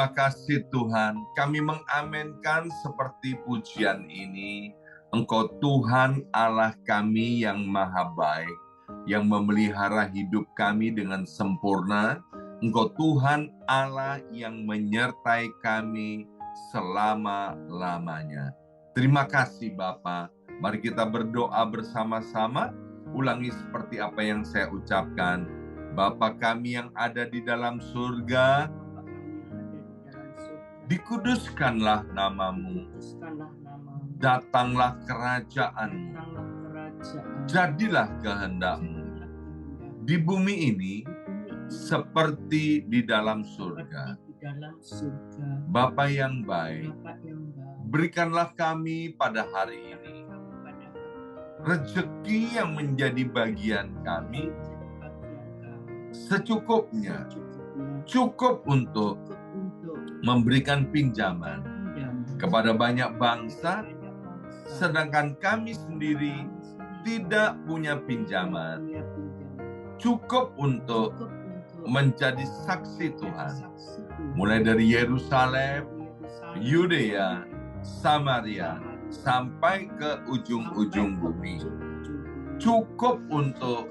Terima kasih Tuhan, kami mengamenkan seperti pujian ini. Engkau Tuhan Allah kami yang maha baik, yang memelihara hidup kami dengan sempurna. Engkau Tuhan Allah yang menyertai kami selama-lamanya. Terima kasih Bapa. Mari kita berdoa bersama-sama. Ulangi seperti apa yang saya ucapkan. Bapa kami yang ada di dalam surga, dikuduskanlah namamu, datanglah kerajaanmu, jadilah kehendakmu di bumi ini seperti di dalam surga. Bapa yang baik, berikanlah kami pada hari ini rezeki yang menjadi bagian kami secukupnya, cukup untuk memberikan pinjaman kepada banyak bangsa, sedangkan kami sendiri tidak punya pinjaman. Cukup untuk menjadi saksi Tuhan, mulai dari Yerusalem, Yudea, Samaria, sampai ke ujung-ujung bumi. Cukup untuk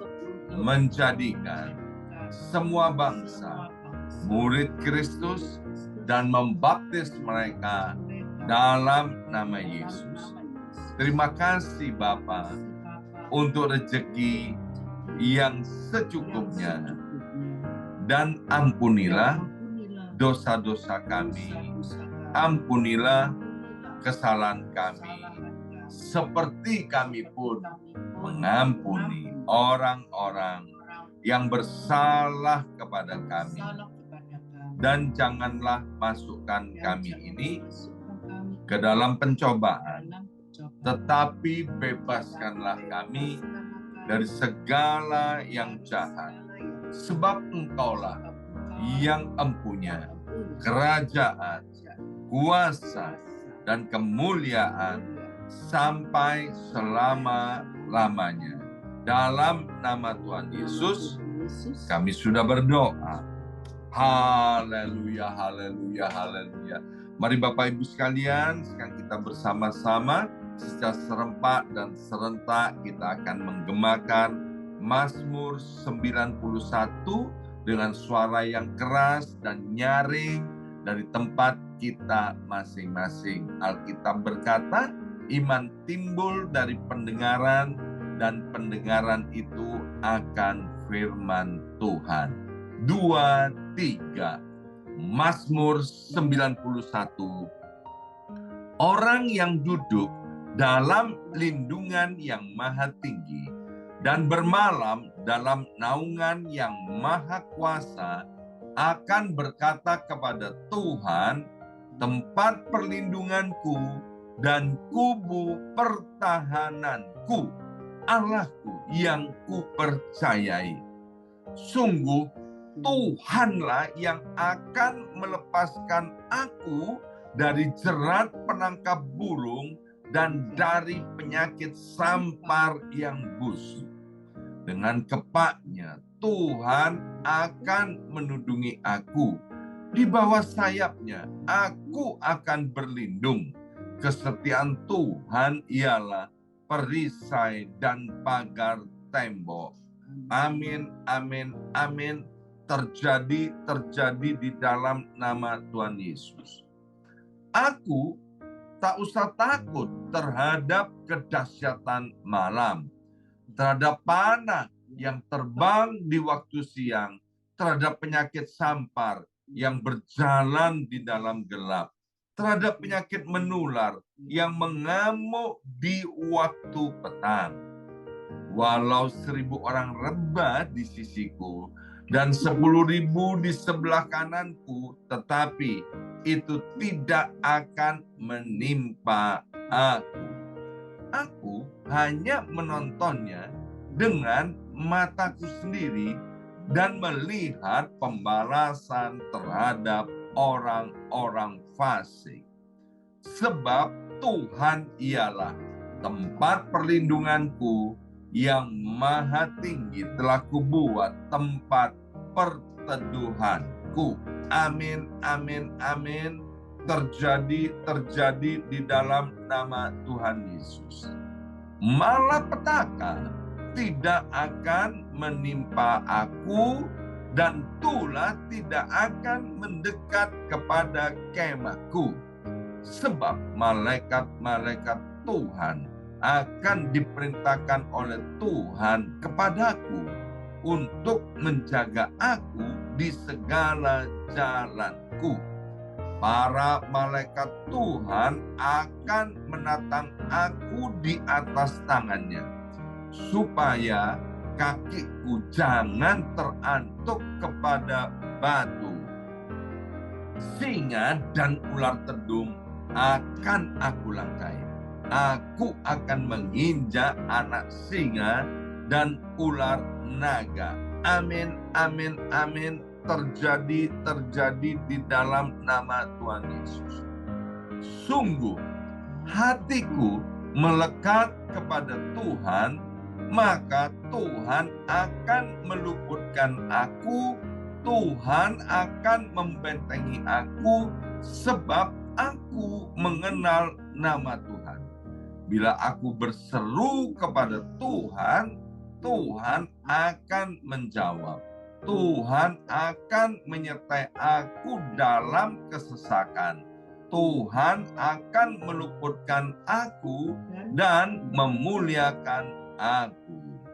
menjadikan semua bangsa murid Kristus dan membaptis mereka dalam nama Yesus. Terima kasih Bapa untuk rezeki yang secukupnya, dan ampunilah dosa-dosa kami, ampunilah kesalahan kami, seperti kami pun mengampuni orang-orang yang bersalah kepada kami. Dan janganlah masukkan kami ini ke dalam pencobaan, tetapi bebaskanlah kami dari segala yang jahat. Sebab Engkaulah yang empunya kerajaan, kuasa, dan kemuliaan sampai selama-lamanya. Dalam nama Tuhan Yesus, kami sudah berdoa. Haleluya, haleluya, haleluya. Mari Bapak Ibu sekalian, sekarang kita bersama-sama secara serempak dan serentak kita akan menggemakan Mazmur 91 dengan suara yang keras dan nyaring dari tempat kita masing-masing. Alkitab berkata, iman timbul dari pendengaran, dan pendengaran itu akan firman Tuhan. 2, 3. Mazmur 91. Orang yang duduk dalam lindungan yang maha tinggi dan bermalam dalam naungan yang maha kuasa akan berkata kepada Tuhan, tempat perlindunganku dan kubu pertahananku, Allahku yang kupercayai. Sungguh Tuhanlah yang akan melepaskan aku dari jerat penangkap burung dan dari penyakit sampar yang busuk. Dengan kepaknya Tuhan akan menudungi aku. Di bawah sayapnya aku akan berlindung. Kesetiaan Tuhan ialah perisai dan pagar tembok. Amin, amin, amin. Terjadi di dalam nama Tuhan Yesus. Aku tak usah takut terhadap kedahsyatan malam, terhadap panah yang terbang di waktu siang, terhadap penyakit sampar yang berjalan di dalam gelap, terhadap penyakit menular yang mengamuk di waktu petang. Walau 1.000 orang rebah di sisiku dan 10.000 di sebelah kananku, tetapi itu tidak akan menimpa aku. Aku hanya menontonnya dengan mataku sendiri dan melihat pembalasan terhadap orang-orang fasik. Sebab Tuhan ialah tempat perlindunganku, yang maha tinggi telah kubuat tempat perteduhan aku. Amin, amin, amin. Terjadi di dalam nama Tuhan Yesus. Malapetaka tidak akan menimpa aku, dan tulah tidak akan mendekat kepada kemahku. Sebab malaikat-malaikat Tuhan akan diperintahkan oleh Tuhan kepadaku untuk menjaga aku di segala jalanku. Para malaikat Tuhan akan menatang aku di atas tangannya, supaya kakiku jangan terantuk kepada batu. Singa dan ular tedung akan aku langkai. Aku akan menginjak anak singa dan ular naga. Amin, amin, amin. Terjadi di dalam nama Tuhan Yesus. Sungguh, hatiku melekat kepada Tuhan, maka Tuhan akan meluputkan aku, Tuhan akan membentengi aku, sebab aku mengenal nama Tuhan. Bila aku berseru kepada Tuhan, Tuhan akan menjawab. Tuhan akan menyertai aku dalam kesesakan. Tuhan akan meluputkan aku dan memuliakan aku.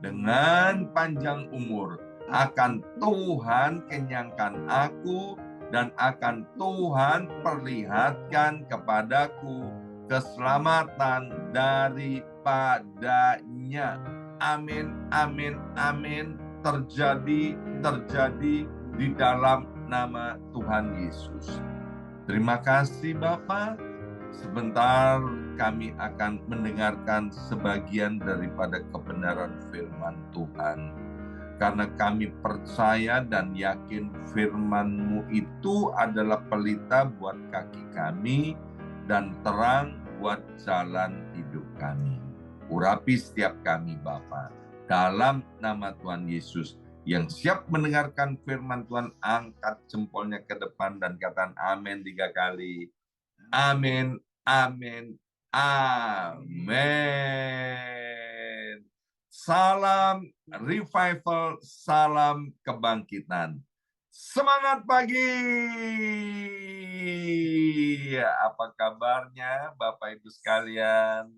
Dengan panjang umur akan Tuhan kenyangkan aku, dan akan Tuhan perlihatkan kepadaku keselamatan daripadanya. Amin, amin, amin. Terjadi di dalam nama Tuhan Yesus. Terima kasih Bapak. Sebentar kami akan mendengarkan sebagian daripada kebenaran firman Tuhan. Karena kami percaya dan yakin firman-Mu itu adalah pelita buat kaki kami dan terang buat jalan hidup kami. Urapi setiap kami Bapa. Dalam nama Tuhan Yesus. Yang siap mendengarkan firman Tuhan, angkat jempolnya ke depan dan katakan amin 3 kali. Amin, amin, amin. Salam revival, salam kebangkitan. Semangat pagi. Apa kabarnya Bapak Ibu sekalian?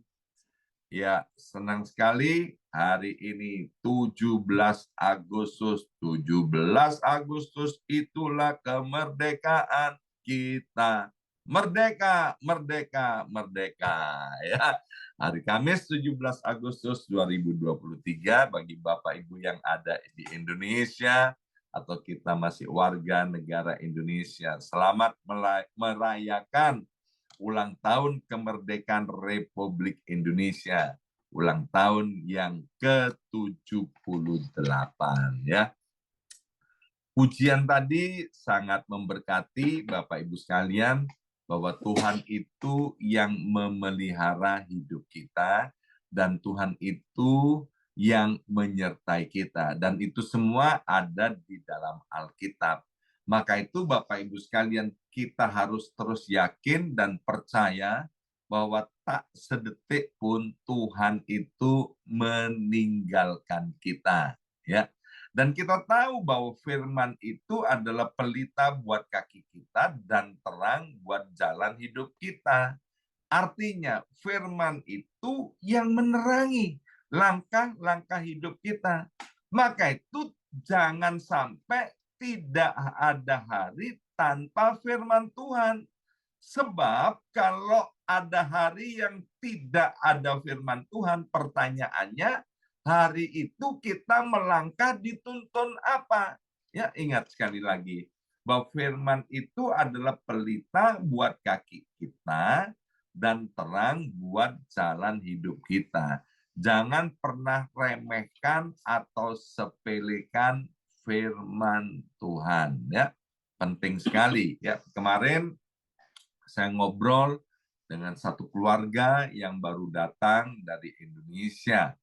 Ya, senang sekali hari ini 17 Agustus. 17 Agustus itulah kemerdekaan kita. Merdeka, merdeka, merdeka. Ya, hari Kamis 17 Agustus 2023 bagi Bapak Ibu yang ada di Indonesia atau kita masih warga negara Indonesia. Selamat merayakan ulang tahun kemerdekaan Republik Indonesia, ulang tahun yang ke-78 ya. Pujian tadi sangat memberkati Bapak Ibu sekalian, bahwa Tuhan itu yang memelihara hidup kita, dan Tuhan itu yang menyertai kita, dan itu semua ada di dalam Alkitab. Maka itu Bapak Ibu sekalian, kita harus terus yakin dan percaya bahwa tak sedetik pun Tuhan itu meninggalkan kita, ya. Dan kita tahu bahwa firman itu adalah pelita buat kaki kita dan terang buat jalan hidup kita. Artinya firman itu yang menerangi langkah-langkah hidup kita. Maka itu jangan sampai tidak ada hari tanpa firman Tuhan. Sebab kalau ada hari yang tidak ada firman Tuhan, pertanyaannya, hari itu kita melangkah dituntun apa? Ya, ingat sekali lagi bahwa firman itu adalah pelita buat kaki kita dan terang buat jalan hidup kita. Jangan pernah remehkan atau sepelekan firman Tuhan, ya. Penting sekali, ya. Kemarin saya ngobrol dengan satu keluarga yang baru datang dari Indonesia.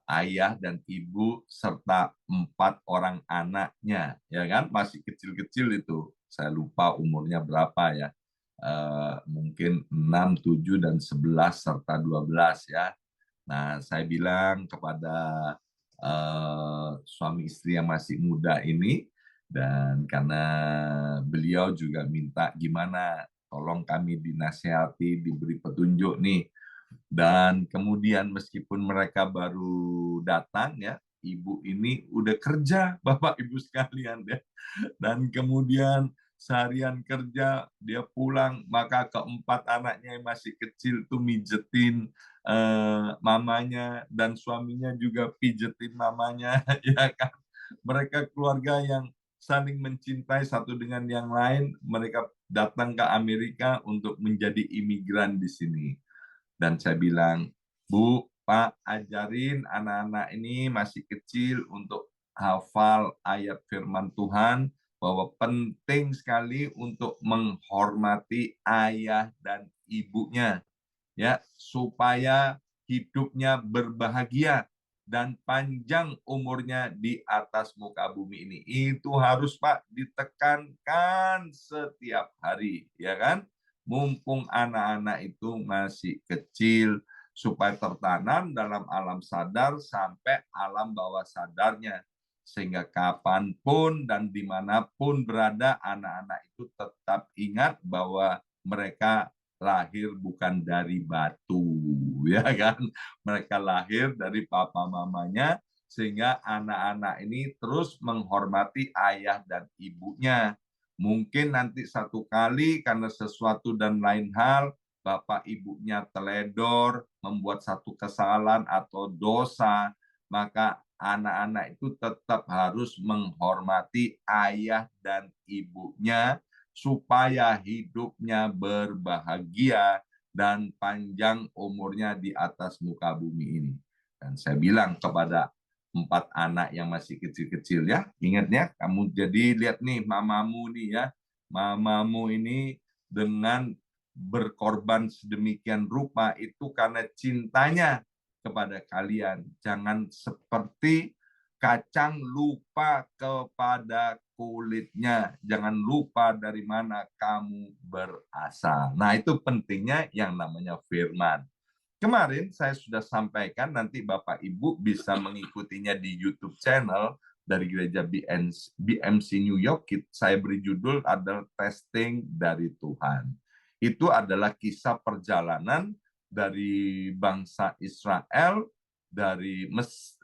ayah dan ibu serta 4 orang anaknya, ya kan? Masih kecil-kecil itu. Saya lupa umurnya berapa ya. Mungkin 6, 7, dan 11 serta 12 ya. Nah, saya bilang kepada suami istri yang masih muda ini, dan karena beliau juga minta gimana, tolong kami dinasehati, diberi petunjuk nih. Dan kemudian meskipun mereka baru datang ya, ibu ini udah kerja, Bapak Ibu sekalian ya. Dan kemudian seharian kerja, dia pulang, maka keempat anaknya yang masih kecil tuh mijetin mamanya, dan suaminya juga pijetin mamanya, ya kan. Mereka keluarga yang saling mencintai satu dengan yang lain, mereka datang ke Amerika untuk menjadi imigran di sini. Dan saya bilang, Bu, Pak, ajarin anak-anak ini masih kecil untuk hafal ayat firman Tuhan, bahwa penting sekali untuk menghormati ayah dan ibunya, ya, supaya hidupnya berbahagia dan panjang umurnya di atas muka bumi ini. Itu harus, Pak, ditekankan setiap hari, ya kan? Mumpung anak-anak itu masih kecil, supaya tertanam dalam alam sadar sampai alam bawah sadarnya. Sehingga kapanpun dan dimanapun berada, anak-anak itu tetap ingat bahwa mereka lahir bukan dari batu, ya kan? Mereka lahir dari papa mamanya, sehingga anak-anak ini terus menghormati ayah dan ibunya. Mungkin nanti satu kali karena sesuatu dan lain hal, bapak ibunya teledor, membuat satu kesalahan atau dosa, maka anak-anak itu tetap harus menghormati ayah dan ibunya supaya hidupnya berbahagia dan panjang umurnya di atas muka bumi ini. Dan saya bilang kepada 4 anak yang masih kecil-kecil ya, ingat ya, kamu jadi lihat nih mamamu nih ya, mamamu ini dengan berkorban sedemikian rupa itu karena cintanya kepada kalian. Jangan seperti kacang lupa kepada kulitnya. Jangan lupa dari mana kamu berasal. Nah, itu pentingnya yang namanya firman. Kemarin saya sudah sampaikan, nanti Bapak Ibu bisa mengikutinya di YouTube channel dari Gereja BMC New York. Saya beri judul adalah Testing dari Tuhan. Itu adalah kisah perjalanan dari bangsa Israel dari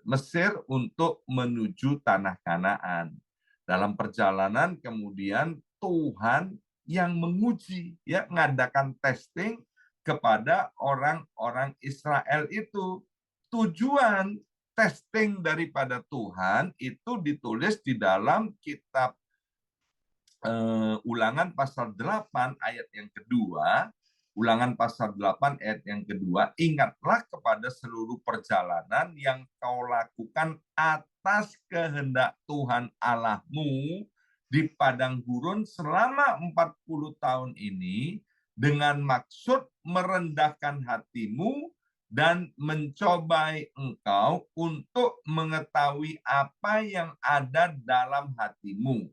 Mesir untuk menuju tanah Kanaan. Dalam perjalanan kemudian Tuhan yang menguji, ya, mengadakan testing kepada orang-orang Israel itu. Tujuan testing daripada Tuhan itu ditulis di dalam kitab Ulangan pasal 8 ayat yang kedua. Ulangan pasal 8 ayat yang kedua, ingatlah kepada seluruh perjalanan yang kau lakukan atas kehendak Tuhan Allahmu di padang gurun selama 40 tahun ini, dengan maksud merendahkan hatimu dan mencobai engkau untuk mengetahui apa yang ada dalam hatimu,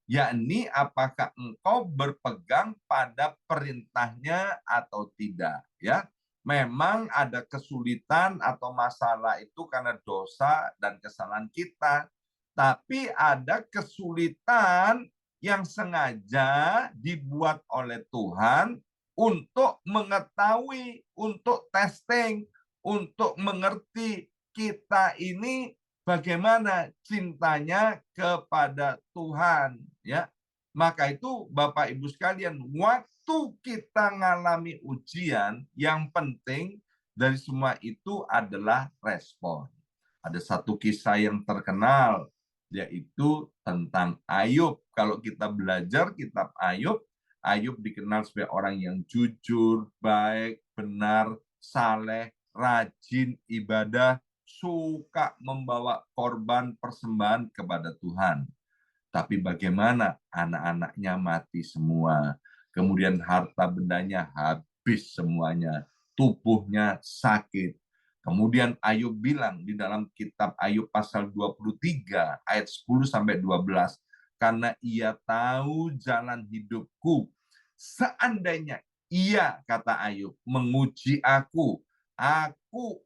yakni apakah engkau berpegang pada perintahnya atau tidak, ya. Memang ada kesulitan atau masalah itu karena dosa dan kesalahan kita, tapi ada kesulitan yang sengaja dibuat oleh Tuhan untuk mengetahui, untuk testing, untuk mengerti kita ini bagaimana cintanya kepada Tuhan, ya. Maka itu Bapak Ibu sekalian, waktu kita mengalami ujian, yang penting dari semua itu adalah respon. Ada satu kisah yang terkenal, yaitu tentang Ayub. Kalau kita belajar kitab Ayub, Ayub dikenal sebagai orang yang jujur, baik, benar, saleh, rajin ibadah, suka membawa korban persembahan kepada Tuhan. Tapi bagaimana anak-anaknya mati semua, kemudian harta bendanya habis semuanya, tubuhnya sakit. Kemudian Ayub bilang di dalam kitab Ayub pasal 23 ayat 10 sampai 12, karena ia tahu jalan hidupku. Seandainya ia, kata Ayub, menguji aku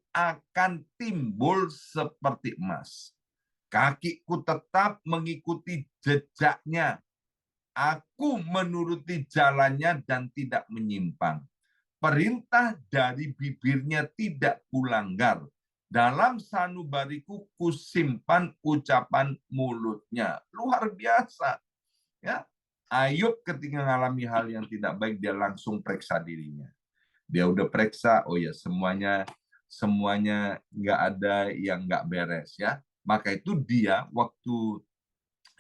akan timbul seperti emas. Kakiku tetap mengikuti jejaknya. Aku menuruti jalannya dan tidak menyimpang. Perintah dari bibirnya tidak kulanggar. Dalam sanubariku kusimpan ucapan mulutnya. Luar biasa. Ya, Ayub ketika mengalami hal yang tidak baik, dia langsung periksa dirinya. Dia udah periksa, oh ya semuanya nggak ada yang nggak beres ya. Maka itu dia waktu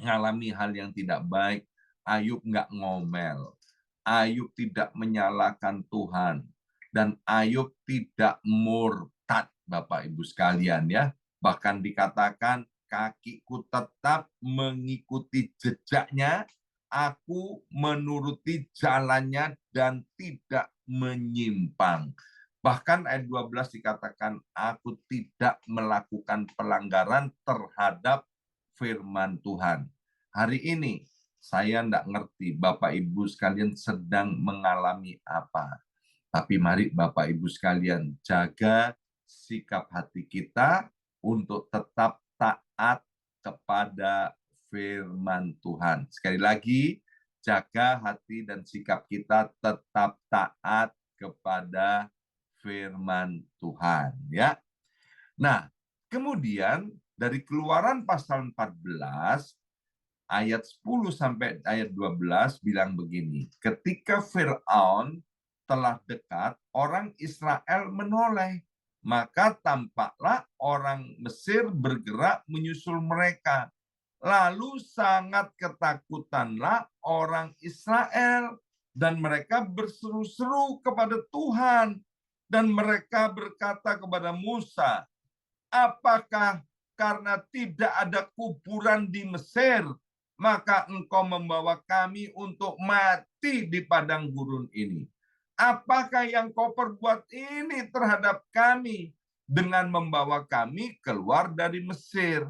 mengalami hal yang tidak baik, Ayub nggak ngomel. Ayub tidak menyalahkan Tuhan. Dan Ayub tidak murtad, Bapak Ibu sekalian ya. Bahkan dikatakan, kakiku tetap mengikuti jejaknya, aku menuruti jalannya dan tidak menyimpang. Bahkan ayat 12 dikatakan, aku tidak melakukan pelanggaran terhadap firman Tuhan. Hari ini saya tidak ngerti Bapak Ibu sekalian sedang mengalami apa. Tapi mari Bapak Ibu sekalian jaga sikap hati kita untuk tetap taat kepada firman Tuhan. Sekali lagi, jaga hati dan sikap kita tetap taat kepada firman Tuhan. Ya. Nah, kemudian dari Keluaran pasal 14, ayat 10 sampai ayat 12 bilang begini, ketika Fir'aun telah dekat, orang Israel menoleh, maka tampaklah orang Mesir bergerak menyusul mereka. Lalu sangat ketakutanlah orang Israel, dan mereka berseru-seru kepada Tuhan, dan mereka berkata kepada Musa, apakah karena tidak ada kuburan di Mesir, maka engkau membawa kami untuk mati di padang gurun ini? Apakah yang kau perbuat ini terhadap kami dengan membawa kami keluar dari Mesir?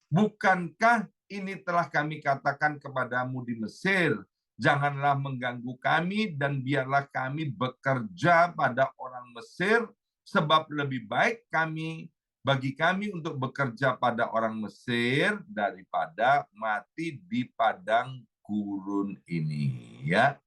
Bukankah ini telah kami katakan kepadamu di Mesir, janganlah mengganggu kami dan biarlah kami bekerja pada orang Mesir, sebab lebih baik bagi kami untuk bekerja pada orang Mesir daripada mati di padang gurun ini. Ya.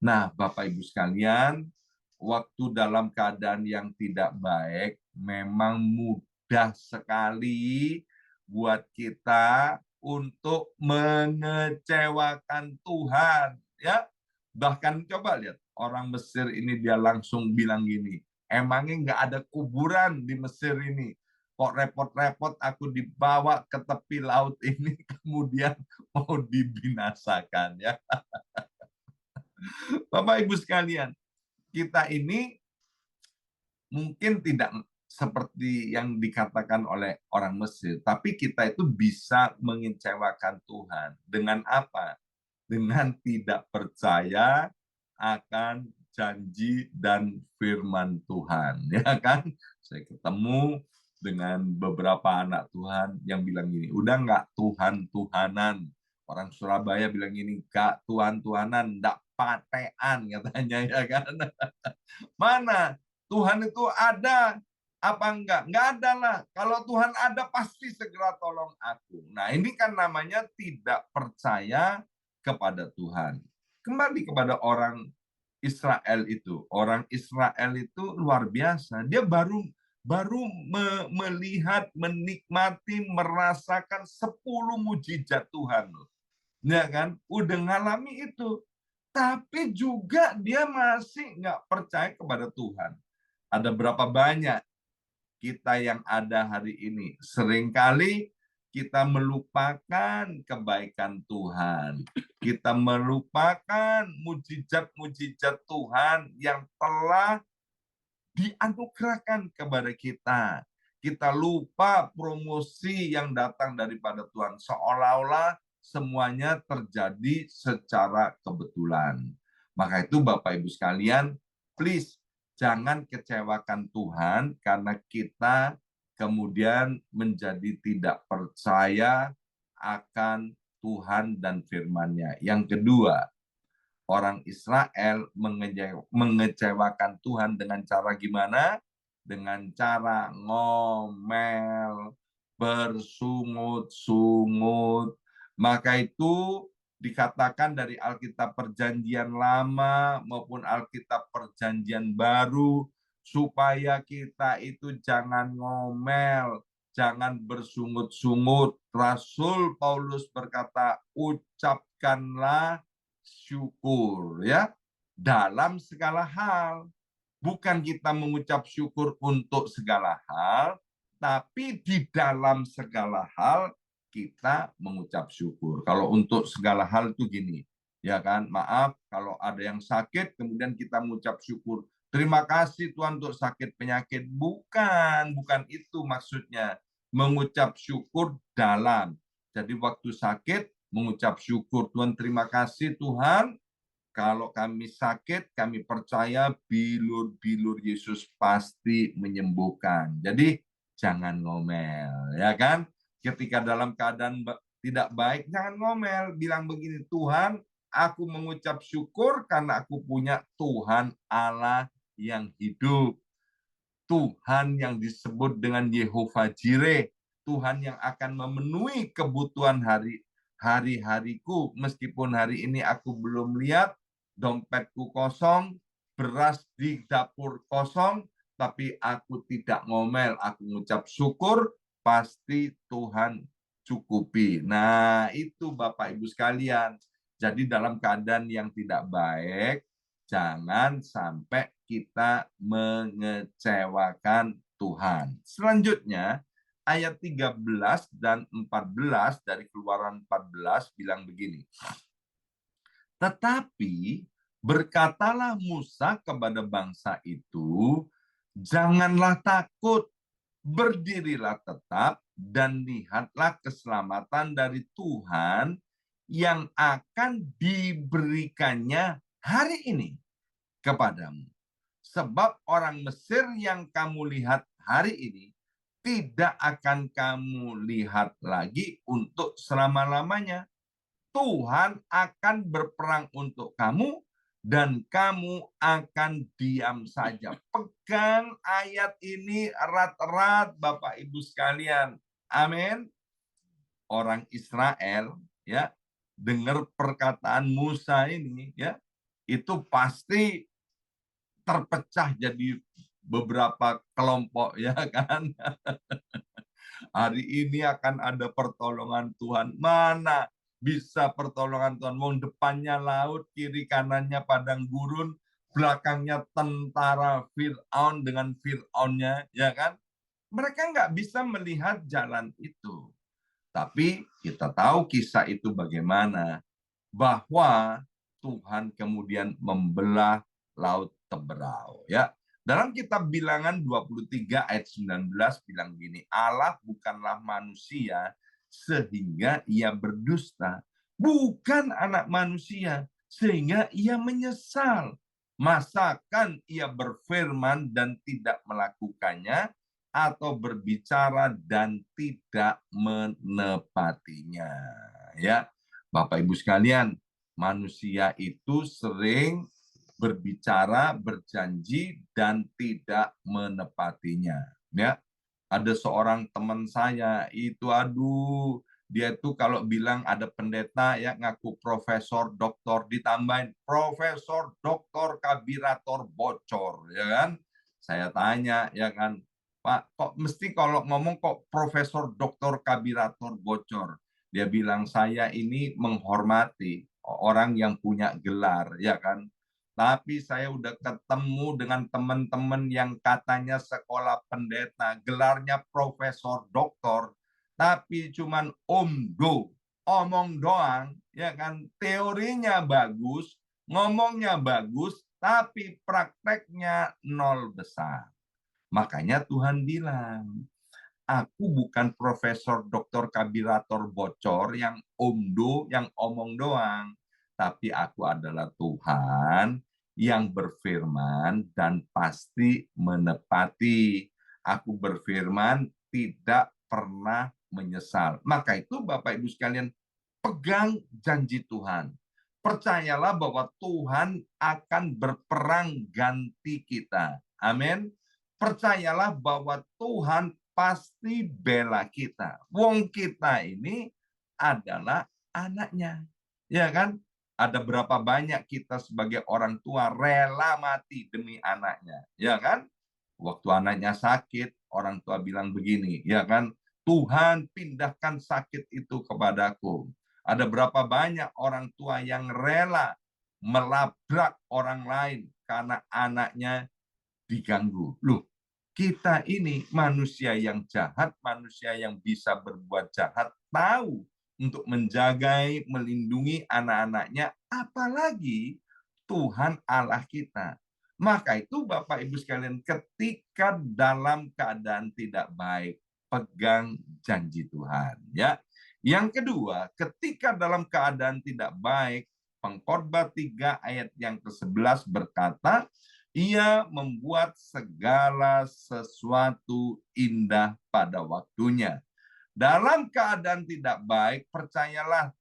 Nah, Bapak Ibu sekalian, waktu dalam keadaan yang tidak baik memang mudah sekali buat kita untuk mengecewakan Tuhan, ya. Bahkan coba lihat orang Mesir ini, dia langsung bilang gini, emangnya nggak ada kuburan di Mesir ini? Kok repot-repot aku dibawa ke tepi laut ini kemudian mau dibinasakan, ya. Bapak Ibu sekalian, kita ini mungkin tidak seperti yang dikatakan oleh orang Mesir, tapi kita itu bisa mengecewakan Tuhan. Dengan apa? Dengan tidak percaya akan janji dan firman Tuhan. Ya kan? Saya ketemu dengan beberapa anak Tuhan yang bilang gini, udah nggak Tuhan-Tuhanan. Orang Surabaya bilang gini, nggak Tuhan-Tuhanan, nggak patean katanya, ya kan? Mana? Tuhan itu ada apa enggak? Enggak ada lah. Kalau Tuhan ada pasti segera tolong aku. Nah, ini kan namanya tidak percaya kepada Tuhan. Kembali kepada orang Israel itu. Orang Israel itu luar biasa. Dia baru melihat, menikmati, merasakan 10 mujizat Tuhan. Ya kan? Udah ngalami itu. Tapi juga dia masih nggak percaya kepada Tuhan. Ada berapa banyak kita yang ada hari ini? Seringkali kita melupakan kebaikan Tuhan. Kita melupakan mujizat-mujizat Tuhan yang telah dianugerahkan kepada kita. Kita lupa promosi yang datang daripada Tuhan. Seolah-olah semuanya terjadi secara kebetulan. Maka itu Bapak Ibu sekalian, please Jangan kecewakan Tuhan karena kita kemudian menjadi tidak percaya akan Tuhan dan firman-Nya. Yang kedua, orang Israel mengecewakan Tuhan dengan cara gimana? Dengan cara ngomel, bersungut-sungut. Maka itu dikatakan dari Alkitab Perjanjian Lama maupun Alkitab Perjanjian Baru, supaya kita itu jangan ngomel, jangan bersungut-sungut. Rasul Paulus berkata, ucapkanlah syukur ya dalam segala hal. Bukan kita mengucap syukur untuk segala hal, tapi di dalam segala hal kita mengucap syukur. Kalau untuk segala hal itu gini, ya kan? Maaf kalau ada yang sakit, kemudian kita mengucap syukur. Terima kasih Tuhan untuk sakit penyakit. Bukan itu maksudnya. Mengucap syukur dalam. Jadi waktu sakit, mengucap syukur. Tuhan terima kasih Tuhan, kalau kami sakit, kami percaya bilur-bilur Yesus pasti menyembuhkan. Jadi jangan ngomel, ya kan? Ketika dalam keadaan tidak baik, jangan ngomel. Bilang begini, Tuhan, aku mengucap syukur karena aku punya Tuhan Allah yang hidup. Tuhan yang disebut dengan Yehova Jireh. Tuhan yang akan memenuhi kebutuhan hari-hariku. Meskipun hari ini aku belum lihat, dompetku kosong, beras di dapur kosong, tapi aku tidak ngomel, aku mengucap syukur, pasti Tuhan cukupi. Nah, itu Bapak Ibu sekalian. Jadi dalam keadaan yang tidak baik, jangan sampai kita mengecewakan Tuhan. Selanjutnya, ayat 13 dan 14 dari Keluaran 14 bilang begini. Tetapi berkatalah Musa kepada bangsa itu, janganlah takut, berdirilah tetap dan lihatlah keselamatan dari Tuhan yang akan diberikannya hari ini kepadamu. Sebab orang Mesir yang kamu lihat hari ini tidak akan kamu lihat lagi untuk selama-lamanya. Tuhan akan berperang untuk kamu dan kamu akan diam saja. Pegang ayat ini erat-erat Bapak Ibu sekalian. Amin. Orang Israel ya dengar perkataan Musa ini ya, itu pasti terpecah jadi beberapa kelompok ya kan. Hari ini akan ada pertolongan Tuhan. Mana bisa pertolongan Tuhan? Mau depannya laut, kiri kanannya padang gurun, belakangnya tentara Fir'aun dengan Fir'aunnya, ya kan? Mereka nggak bisa melihat jalan itu. Tapi kita tahu kisah itu bagaimana. Bahwa Tuhan kemudian membelah laut Teberau. Ya, dalam kitab Bilangan 23 ayat 19 bilang gini, Allah bukanlah manusia sehingga ia berdusta, bukan anak manusia sehingga ia menyesal. Masakan ia berfirman dan tidak melakukannya, atau berbicara dan tidak menepatinya. Ya, Bapak Ibu sekalian, manusia itu sering berbicara, berjanji, dan tidak menepatinya. Ya, ada seorang teman saya itu, aduh, dia tuh kalau bilang ada pendeta ya ngaku profesor, doktor, ditambahin profesor, doktor, kabirator, bocor, ya kan? Saya tanya, ya kan, Pak, kok mesti kalau ngomong kok profesor, doktor, kabirator, bocor? Dia bilang, saya ini menghormati orang yang punya gelar, ya kan? Tapi saya udah ketemu dengan teman-teman yang katanya sekolah pendeta, gelarnya profesor, doktor, tapi cuman omdo, omong doang, ya kan? Teorinya bagus, ngomongnya bagus, tapi prakteknya nol besar. Makanya Tuhan bilang, aku bukan profesor, doktor, kabirator, bocor, yang omdo, yang omong doang. Tapi aku adalah Tuhan yang berfirman dan pasti menepati. Aku berfirman tidak pernah menyesal. Maka itu Bapak Ibu sekalian, pegang janji Tuhan. Percayalah bahwa Tuhan akan berperang ganti kita. Amin. Percayalah bahwa Tuhan pasti bela kita. Wong kita ini adalah anaknya. Ya kan? Ada berapa banyak kita sebagai orang tua rela mati demi anaknya. Ya kan? Waktu anaknya sakit, orang tua bilang begini, ya kan? Tuhan pindahkan sakit itu kepadaku. Ada berapa banyak orang tua yang rela melabrak orang lain karena anaknya diganggu. Loh, kita ini manusia yang jahat, manusia yang bisa berbuat jahat, tahu untuk menjaga, melindungi anak-anaknya, apalagi Tuhan Allah kita. Maka itu Bapak Ibu sekalian, ketika dalam keadaan tidak baik, pegang janji Tuhan. Ya. Yang kedua, ketika dalam keadaan tidak baik, Pengkhotbah 3 ayat yang ke-11 berkata, ia membuat segala sesuatu indah pada waktunya. Dalam keadaan tidak baik, percayalah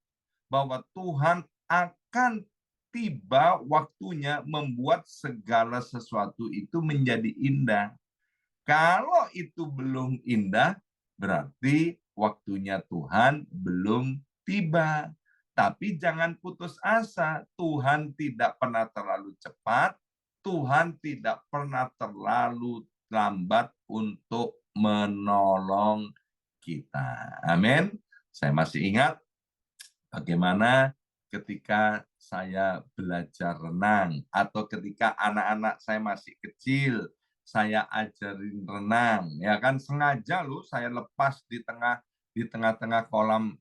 bahwa Tuhan akan tiba waktunya membuat segala sesuatu itu menjadi indah. Kalau itu belum indah, berarti waktunya Tuhan belum tiba. Tapi jangan putus asa, Tuhan tidak pernah terlalu cepat, Tuhan tidak pernah terlalu lambat untuk menolong kita. Amin. Saya masih ingat bagaimana ketika saya belajar renang atau ketika anak-anak saya masih kecil, saya ajarin renang, ya kan, sengaja loh saya lepas di tengah-tengah kolam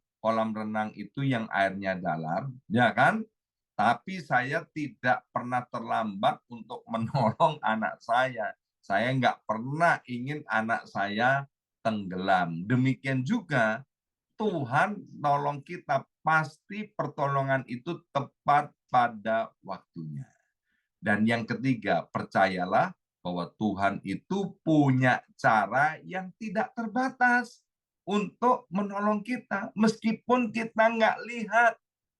renang itu yang airnya dalam, ya kan? Tapi saya tidak pernah terlambat untuk menolong anak saya. Saya nggak pernah ingin anak saya tenggelam. Demikian juga Tuhan nolong kita, pasti pertolongan itu tepat pada waktunya. Dan yang ketiga, percayalah bahwa Tuhan itu punya cara yang tidak terbatas untuk menolong kita. Meskipun kita nggak lihat,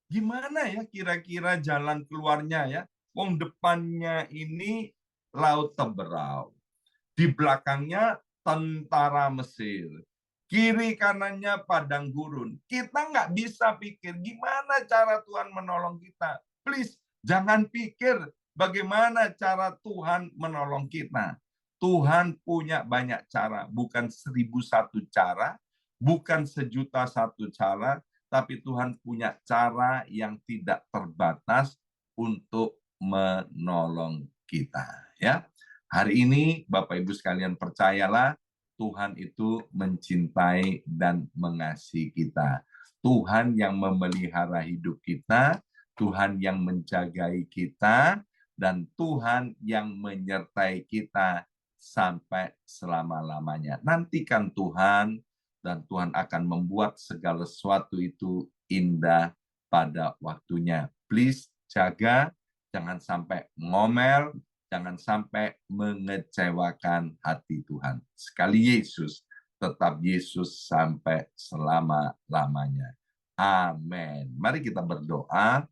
gimana ya kira-kira jalan keluarnya ya. Wong depannya ini Laut Teberau. Di belakangnya tentara Mesir. Kiri kanannya padang gurun. Kita nggak bisa pikir gimana cara Tuhan menolong kita. Please, jangan pikir bagaimana cara Tuhan menolong kita. Tuhan punya banyak cara, bukan 1001 cara, bukan 1.000.001 cara, tapi Tuhan punya cara yang tidak terbatas untuk menolong kita. Ya, hari ini Bapak Ibu sekalian, percayalah Tuhan itu mencintai dan mengasihi kita. Tuhan yang memelihara hidup kita, Tuhan yang menjagai kita, dan Tuhan yang menyertai kita sampai selama-lamanya. Nantikan Tuhan, dan Tuhan akan membuat segala sesuatu itu indah pada waktunya. Please jaga, jangan sampai ngomel, jangan sampai mengecewakan hati Tuhan. Sekali Yesus, tetap Yesus sampai selama-lamanya. Amin. Mari kita berdoa.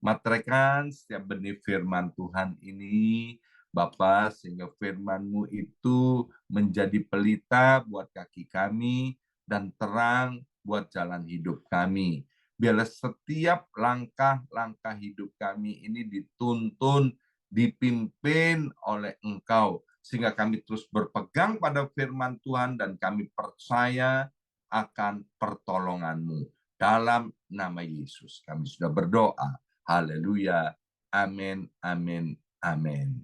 Materaikan setiap benih firman Tuhan ini, Bapa, sehingga firman-Mu itu menjadi pelita buat kaki kami dan terang buat jalan hidup kami. Biarlah setiap langkah-langkah hidup kami ini dituntun, dipimpin oleh Engkau, sehingga kami terus berpegang pada firman Tuhan dan kami percaya akan pertolongan-Mu. Dalam nama Yesus kami sudah berdoa. Haleluya. Amin, amin, amin.